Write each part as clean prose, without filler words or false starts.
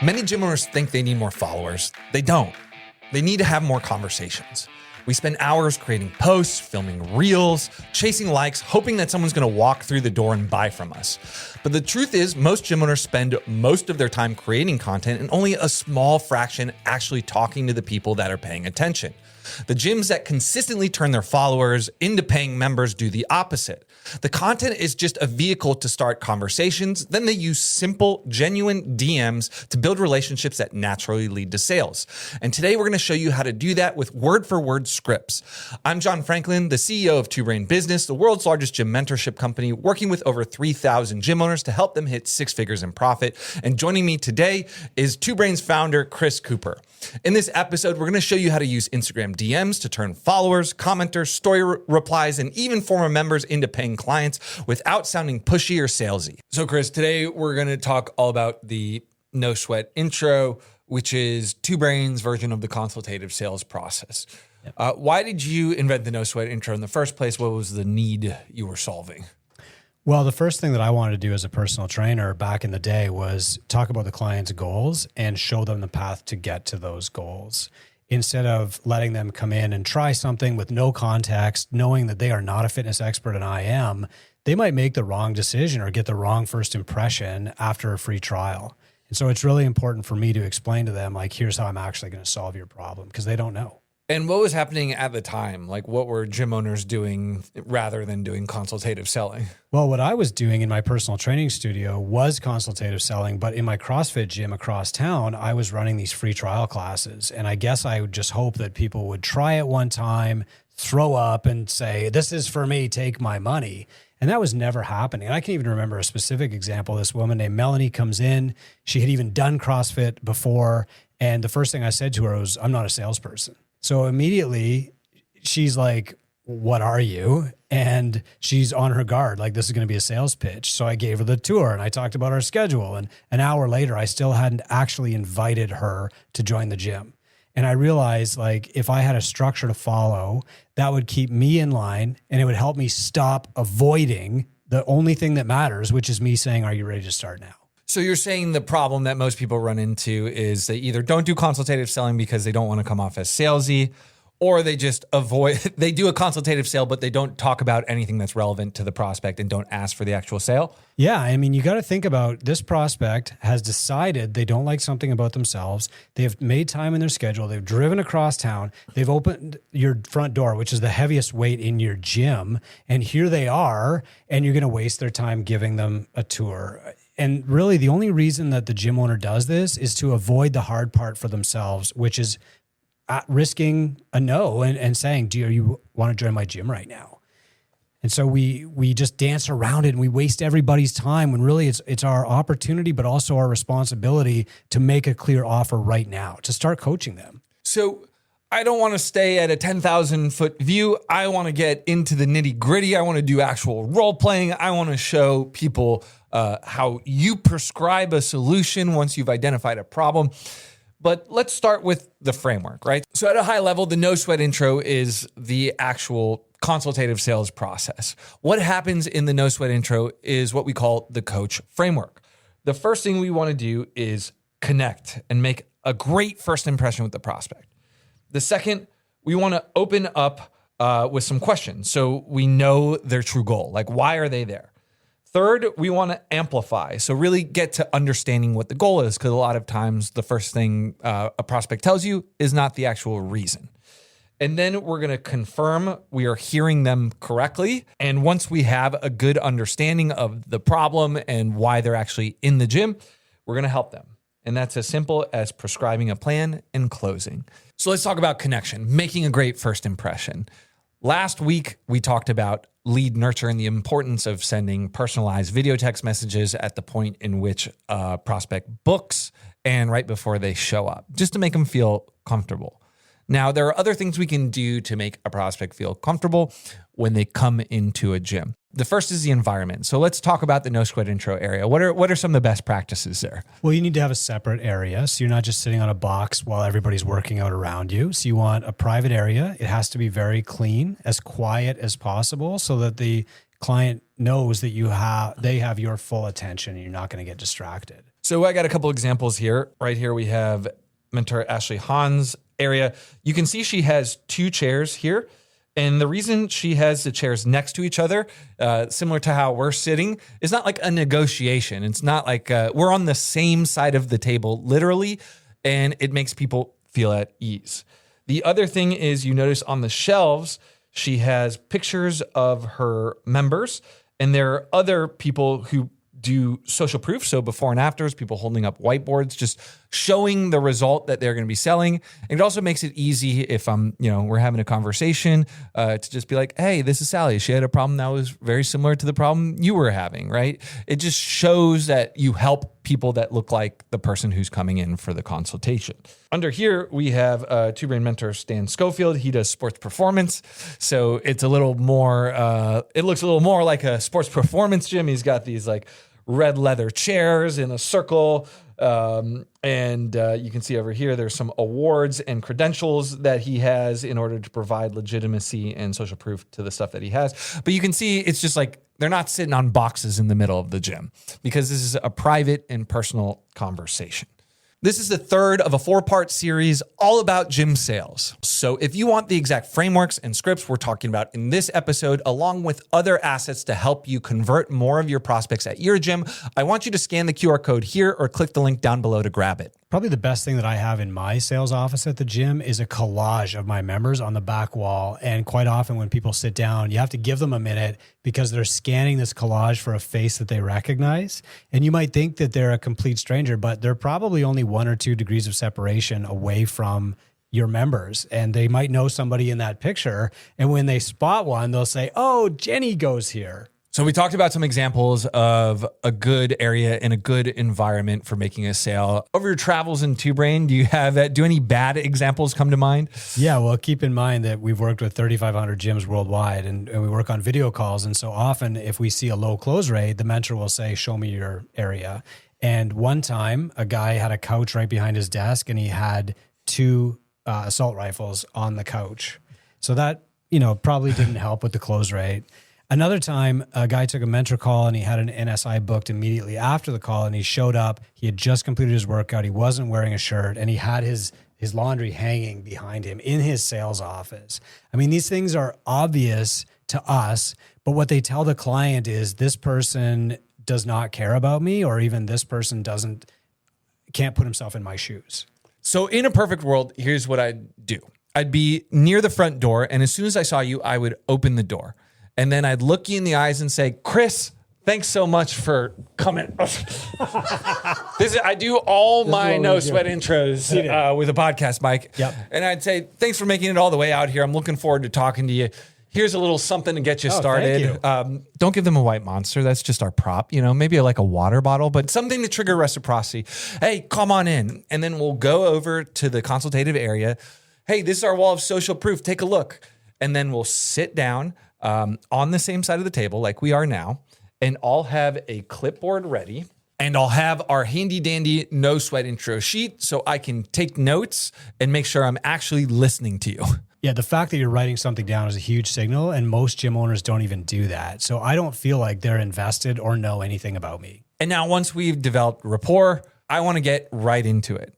Many gym owners think they need more followers. They don't. They need to have more conversations. We spend hours creating posts, filming reels, chasing likes, hoping that someone's going to walk through the door and buy from us. But the truth is, most gym owners spend most of their time creating content and only a small fraction actually talking to the people that are paying attention. The gyms that consistently turn their followers into paying members do the opposite. The content is just a vehicle to start conversations. Then they use simple, genuine DMs to build relationships that naturally lead to sales. And today we're going to show you how to do that with word-for-word scripts. I'm John Franklin, the CEO of Two Brain Business, the world's largest gym mentorship company, working with over 3,000 gym owners to help them hit six figures in profit. And joining me today is Two Brain's founder, Chris Cooper. In this episode, we're going to show you how to use Instagram DMs to turn followers, commenters, story replies, and even former members into paying clients without sounding pushy or salesy. So Chris, today we're going to talk all about the no sweat intro, which is Two Brain's version of the consultative sales process. Yep. Why did you invent the no sweat intro in the first place? What was the need you were solving? Well, the first thing that I wanted to do as a personal trainer back in the day was talk about the client's goals and show them the path to get to those goals. Instead of letting them come in and try something with no context, knowing that they are not a fitness expert and I am, they might make the wrong decision or get the wrong first impression after a free trial. And so it's really important for me to explain to them, like, here's how I'm actually going to solve your problem, because they don't know. And what was happening at the time? Like, what were gym owners doing rather than doing consultative selling? Well, what I was doing in my personal training studio was consultative selling, but in my CrossFit gym across town, I was running these free trial classes. And I guess I would just hope that people would try it one time, throw up and say, this is for me, take my money. And that was never happening. And I can even remember a specific example. This woman named Melanie comes in. She had even done CrossFit before. And the first thing I said to her was, I'm not a salesperson. So immediately she's like, what are you? And she's on her guard, like this is going to be a sales pitch. So I gave her the tour and I talked about our schedule. And an hour later, I still hadn't actually invited her to join the gym. And I realized, like, if I had a structure to follow, that would keep me in line and it would help me stop avoiding the only thing that matters, which is me saying, are you ready to start now? So you're saying the problem that most people run into is they either don't do consultative selling because they don't want to come off as salesy, or they just they do a consultative sale, but they don't talk about anything that's relevant to the prospect and don't ask for the actual sale. Yeah. I mean, you got to think about this prospect has decided they don't like something about themselves. They've made time in their schedule. They've driven across town. They've opened your front door, which is the heaviest weight in your gym. And here they are, and you're going to waste their time giving them a tour. And really, the only reason that the gym owner does this is to avoid the hard part for themselves, which is risking a no and saying, do you want to join my gym right now? And so we just dance around it and we waste everybody's time when really it's our opportunity, but also our responsibility to make a clear offer right now, to start coaching them. So I don't want to stay at a 10,000 foot view. I want to get into the nitty gritty. I want to do actual role playing. I want to show people how you prescribe a solution once you've identified a problem. But let's start with the framework, right? So at a high level, the no sweat intro is the actual consultative sales process. What happens in the no sweat intro is what we call the coach framework. The first thing we want to do is connect and make a great first impression with the prospect. The second, we want to open up with some questions so we know their true goal, like why are they there? Third, we want to amplify. So really get to understanding what the goal is, because a lot of times the first thing a prospect tells you is not the actual reason. And then we're going to confirm we are hearing them correctly. And once we have a good understanding of the problem and why they're actually in the gym, we're going to help them. And that's as simple as prescribing a plan and closing. So let's talk about connection, making a great first impression. Last week, we talked about lead nurture and the importance of sending personalized video text messages at the point in which a prospect books and right before they show up, just to make them feel comfortable. Now, there are other things we can do to make a prospect feel comfortable when they come into a gym. The first is the environment. So let's talk about the no sweat intro area. What are some of the best practices there? Well, you need to have a separate area. So you're not just sitting on a box while everybody's working out around you. So you want a private area. It has to be very clean, as quiet as possible, so that the client knows that they have your full attention and you're not going to get distracted. So I got a couple examples here. Right here we have mentor Ashley Hahn's area. You can see she has 2 chairs here. And the reason she has the chairs next to each other, similar to how we're sitting, is not like a negotiation. It's not like we're on the same side of the table, literally, and it makes people feel at ease. The other thing is you notice on the shelves, she has pictures of her members, and there are other people who do social proof. So before and afters, people holding up whiteboards, just showing the result that they're going to be selling. And it also makes it easy if we're having a conversation to just be like, hey, this is Sally. She had a problem that was very similar to the problem you were having, right? It just shows that you help people that look like the person who's coming in for the consultation. Under here, we have Two Brain mentor Stan Schofield. He does sports performance. So it's a little more, it looks a little more like a sports performance gym. He's got these like red leather chairs in a circle. And you can see over here, there's some awards and credentials that he has in order to provide legitimacy and social proof to the stuff that he has. But you can see it's just like they're not sitting on boxes in the middle of the gym because this is a private and personal conversation. This is the third of a 4-part series all about gym sales. So if you want the exact frameworks and scripts we're talking about in this episode, along with other assets to help you convert more of your prospects at your gym, I want you to scan the QR code here or click the link down below to grab it. Probably the best thing that I have in my sales office at the gym is a collage of my members on the back wall. And quite often when people sit down, you have to give them a minute because they're scanning this collage for a face that they recognize. And you might think that they're a complete stranger, but they're probably only 1 or 2 degrees of separation away from your members. And they might know somebody in that picture. And when they spot one, they'll say, oh, Jenny goes here. So we talked about some examples of a good area and a good environment for making a sale. Over your travels in Two Brain, do any bad examples come to mind? Yeah, well, keep in mind that we've worked with 3,500 gyms worldwide and we work on video calls. And so often if we see a low close rate, the mentor will say, show me your area. And one time a guy had a couch right behind his desk and he had 2 assault rifles on the couch. So that, probably didn't help with the close rate. Another time, a guy took a mentor call and he had an NSI booked immediately after the call and he showed up. He had just completed his workout. He wasn't wearing a shirt and he had his laundry hanging behind him in his sales office. I mean, these things are obvious to us, but what they tell the client is this person does not care about me, or even this person can't put himself in my shoes. So in a perfect world, here's what I'd do. I'd be near the front door, and as soon as I saw you, I would open the door. And then I'd look you in the eyes and say, Chris, thanks so much for coming. I do all my no sweat intros with a podcast mic. Yep. And I'd say, thanks for making it all the way out here. I'm looking forward to talking to you. Here's a little something to get you started. Thank you. Don't give them a white monster. That's just our prop. Maybe like a water bottle, but something to trigger reciprocity. Hey, come on in. And then we'll go over to the consultative area. Hey, this is our wall of social proof. Take a look. And then we'll sit down on the same side of the table like we are now, and I'll have a clipboard ready, and I'll have our handy dandy no sweat intro sheet so I can take notes and make sure I'm actually listening to you. Yeah, the fact that you're writing something down is a huge signal, and most gym owners don't even do that. So I don't feel like they're invested or know anything about me. And now once we've developed rapport, I want to get right into it.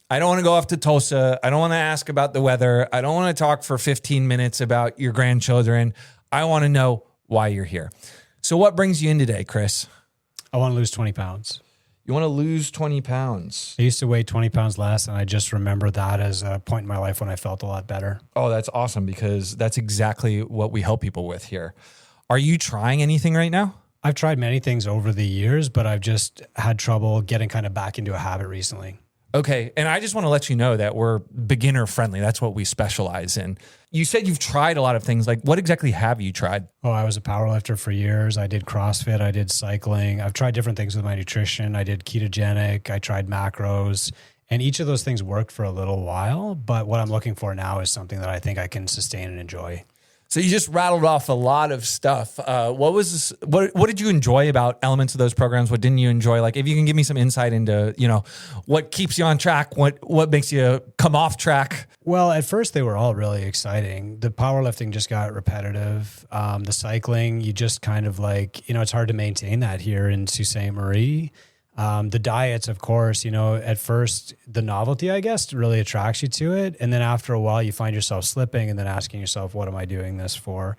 I don't want to go off to Tulsa. I don't want to ask about the weather. I don't want to talk for 15 minutes about your grandchildren. I want to know why you're here. So what brings you in today, Chris? I want to lose 20 pounds. You want to lose 20 pounds. I used to weigh 20 pounds less, and I just remember that as a point in my life when I felt a lot better. Oh, that's awesome, because that's exactly what we help people with here. Are you trying anything right now? I've tried many things over the years, but I've just had trouble getting kind of back into a habit recently. Okay. And I just want to let you know that we're beginner friendly. That's what we specialize in. You said you've tried a lot of things. Like, what exactly have you tried? Oh, I was a powerlifter for years. I did CrossFit. I did cycling. I've tried different things with my nutrition. I did ketogenic. I tried macros. And each of those things worked for a little while. But what I'm looking for now is something that I think I can sustain and enjoy. So you just rattled off a lot of stuff. What did you enjoy about elements of those programs? What didn't you enjoy? Like, if you can give me some insight into, what keeps you on track, what makes you come off track? Well, at first they were all really exciting. The powerlifting just got repetitive. The cycling, you just kind of it's hard to maintain that here in Sault Ste. Marie. The diets, of course, at first the novelty, I guess, really attracts you to it. And then after a while you find yourself slipping and then asking yourself, what am I doing this for?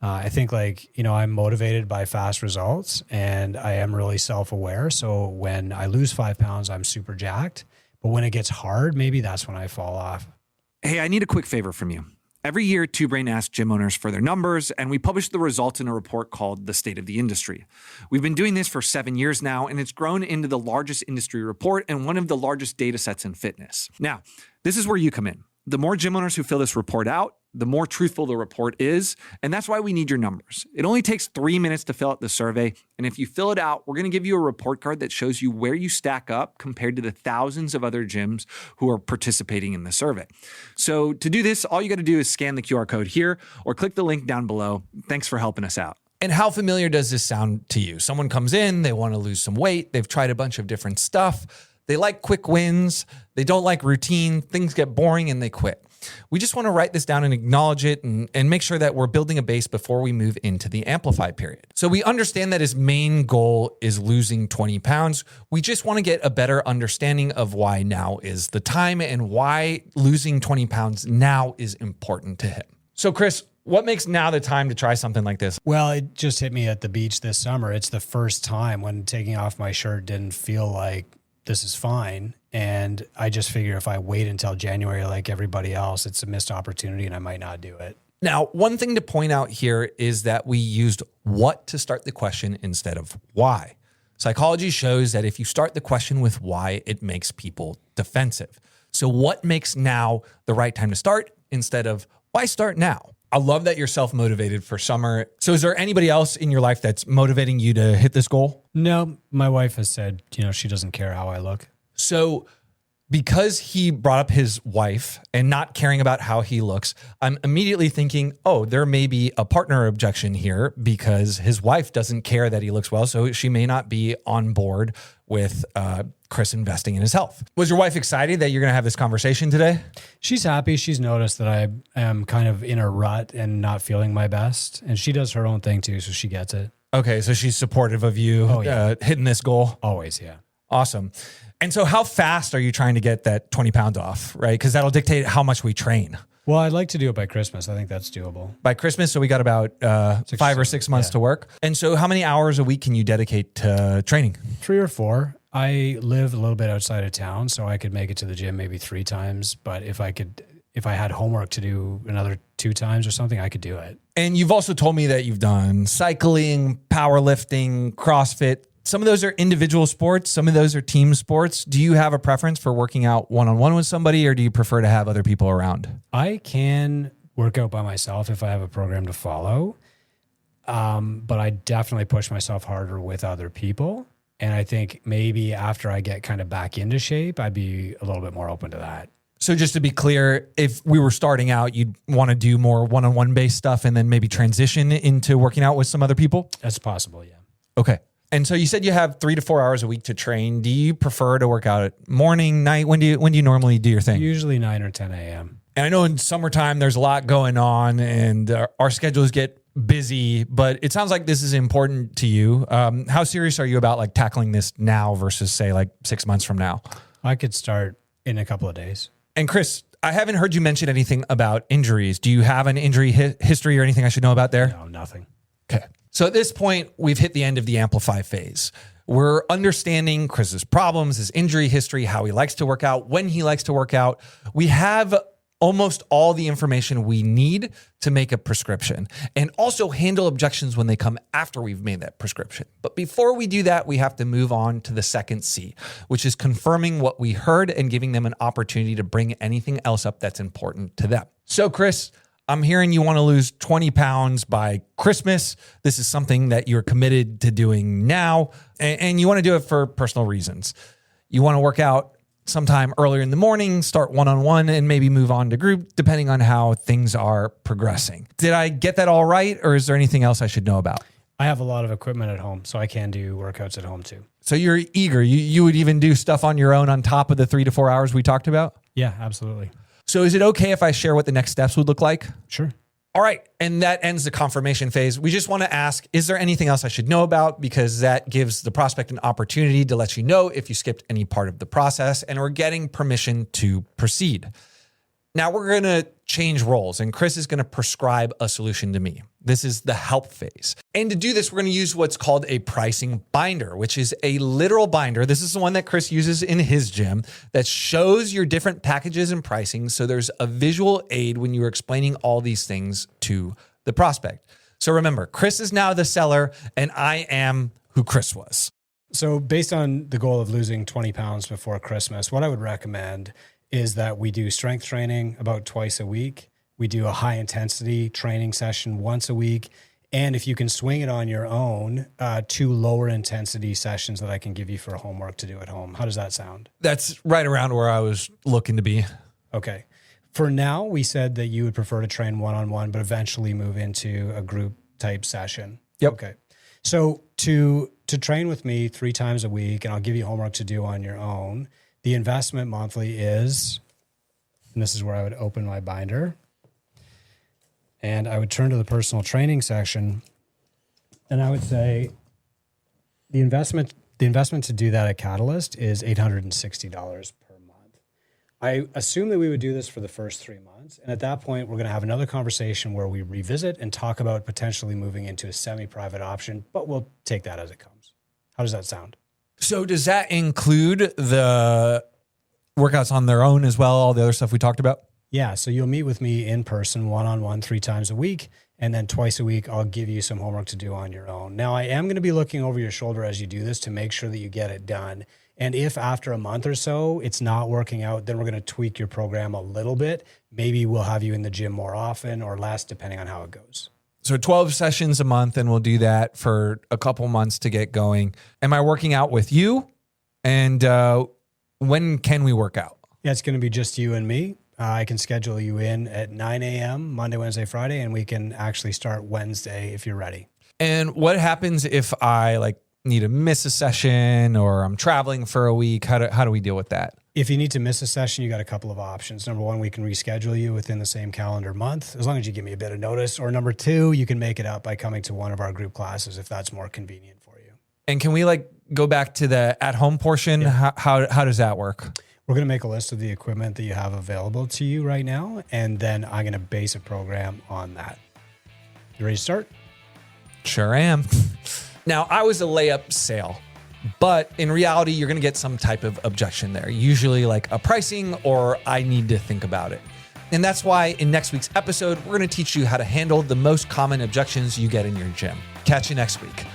I think I'm motivated by fast results and I am really self-aware. So when I lose 5 pounds, I'm super jacked. But when it gets hard, maybe that's when I fall off. Hey, I need a quick favor from you. Every year, Two Brain asks gym owners for their numbers, and we publish the results in a report called The State of the Industry. We've been doing this for 7 years now, and it's grown into the largest industry report and one of the largest data sets in fitness. Now, this is where you come in. The more gym owners who fill this report out, the more truthful the report is, and that's why we need your numbers. It only takes 3 minutes to fill out the survey, and if you fill it out, we're going to give you a report card that shows you where you stack up compared to the thousands of other gyms who are participating in the survey. So to do this, all you got to do is scan the QR code here or click the link down below. Thanks for helping us out. And how familiar does this sound to you? Someone comes in, they want to lose some weight, they've tried a bunch of different stuff, they like quick wins, they don't like routine, things get boring and they quit. We just want to write this down and acknowledge it and make sure that we're building a base before we move into the amplify period. So we understand that his main goal is losing 20 pounds. We just want to get a better understanding of why now is the time and why losing 20 pounds now is important to him. So Chris, what makes now the time to try something like this? Well, it just hit me at the beach this summer. It's the first time when taking off my shirt didn't feel like this is fine. And I just figure if I wait until January like everybody else, it's a missed opportunity and I might not do it. Now, one thing to point out here is that we used what to start the question instead of why. Psychology shows that if you start the question with why, it makes people defensive. So what makes now the right time to start instead of why start now? I love that you're self-motivated for summer. So is there anybody else in your life that's motivating you to hit this goal? No, my wife has said, she doesn't care how I look. So because he brought up his wife and not caring about how he looks, I'm immediately thinking, oh, there may be a partner objection here because his wife doesn't care that he looks well. So she may not be on board with Chris investing in his health. Was your wife excited that you're going to have this conversation today? She's happy. She's noticed that I am kind of in a rut and not feeling my best. And she does her own thing too, so she gets it. Okay, so she's supportive of you hitting this goal? Always, yeah. Awesome. And so how fast are you trying to get that 20 pounds off, right? Because that'll dictate how much we train. Well, I'd like to do it by Christmas. I think that's doable. By Christmas, so we got about 5 or 6 months to work. And so how many hours a week can you dedicate to training? 3 or 4. I live a little bit outside of town, so I could make it to the gym maybe 3 times. But if I had homework to do another 2 times or something, I could do it. And you've also told me that you've done cycling, powerlifting, CrossFit. Some of those are individual sports. Some of those are team sports. Do you have a preference for working out one-on-one with somebody, or do you prefer to have other people around? I can work out by myself if I have a program to follow. But I definitely push myself harder with other people. And I think maybe after I get kind of back into shape, I'd be a little bit more open to that. So just to be clear, if we were starting out, you'd want to do more one-on-one based stuff and then maybe transition into working out with some other people? That's possible, yeah. Okay. And so you said you have 3 to 4 hours a week to train. Do you prefer to work out at morning, night? When do you normally do your thing? Usually 9 or 10 a.m. And I know in summertime there's a lot going on and our schedules get busy, but it sounds like this is important to you. How serious are you about like tackling this now versus say like 6 months from now? I could start in a couple of days. And Chris, I haven't heard you mention anything about injuries. Do you have an injury history or anything I should know about there? No, nothing. Okay. So at this point, we've hit the end of the amplify phase. We're understanding Chris's problems, his injury history, how he likes to work out, when he likes to work out. We have almost all the information we need to make a prescription and also handle objections when they come after we've made that prescription. But before we do that, we have to move on to the second C, which is confirming what we heard and giving them an opportunity to bring anything else up that's important to them. So Chris, I'm hearing you want to lose 20 pounds by Christmas. This is something that you're committed to doing now, and you want to do it for personal reasons. You want to work out sometime earlier in the morning, start one-on-one, and maybe move on to group, depending on how things are progressing. Did I get that all right, or is there anything else I should know about? I have a lot of equipment at home, so I can do workouts at home too. So you're eager. You would even do stuff on your own on top of the 3 to 4 hours we talked about? Yeah, absolutely. So is it okay if I share what the next steps would look like? Sure. All right. And that ends the confirmation phase. We just want to ask, is there anything else I should know about? Because that gives the prospect an opportunity to let you know if you skipped any part of the process, and we're getting permission to proceed. Now we're going to change roles, and Chris is going to prescribe a solution to me. This is the help phase. And to do this, we're going to use what's called a pricing binder, which is a literal binder. This is the one that Chris uses in his gym that shows your different packages and pricing. So there's a visual aid when you're explaining all these things to the prospect. So remember, Chris is now the seller, and I am who Chris was. So based on the goal of losing 20 pounds before Christmas, what I would recommend is that we do strength training about twice a week. We do a high intensity training session once a week. And if you can swing it on your own, 2 lower intensity sessions that I can give you for homework to do at home. How does that sound? That's right around where I was looking to be. Okay. For now, we said that you would prefer to train one-on-one, but eventually move into a group type session. Yep. Okay. So to train with me 3 times a week, and I'll give you homework to do on your own, the investment monthly is, and this is where I would open my binder, and I would turn to the personal training section, and I would say the investment to do that at Catalyst is $860 per month. I assume that we would do this for the first 3 months, and at that point, we're going to have another conversation where we revisit and talk about potentially moving into a semi-private option, but we'll take that as it comes. How does that sound? So does that include the workouts on their own as well, all the other stuff we talked about? Yeah, so you'll meet with me in person, one-on-one, 3 times a week, and then twice a week, I'll give you some homework to do on your own. Now, I am going to be looking over your shoulder as you do this to make sure that you get it done. And if after a month or so it's not working out, then we're going to tweak your program a little bit. Maybe we'll have you in the gym more often or less, depending on how it goes. So 12 sessions a month, and we'll do that for a couple months to get going. Am I working out with you? And when can we work out? Yeah, it's going to be just you and me. I can schedule you in at 9 a.m. Monday, Wednesday, Friday, and we can actually start Wednesday if you're ready. And what happens if I need to miss a session or I'm traveling for a week? How do we deal with that? If you need to miss a session, you got a couple of options. Number 1, we can reschedule you within the same calendar month, as long as you give me a bit of notice. Or number 2, you can make it up by coming to one of our group classes if that's more convenient for you. And can we go back to the at-home portion? Yeah. How does that work? We're going to make a list of the equipment that you have available to you right now, and then I'm going to base a program on that. You ready to start? Sure am. Now, I was a layup sale, but in reality, you're going to get some type of objection there, usually like a pricing or I need to think about it. And that's why in next week's episode, we're going to teach you how to handle the most common objections you get in your gym. Catch you next week.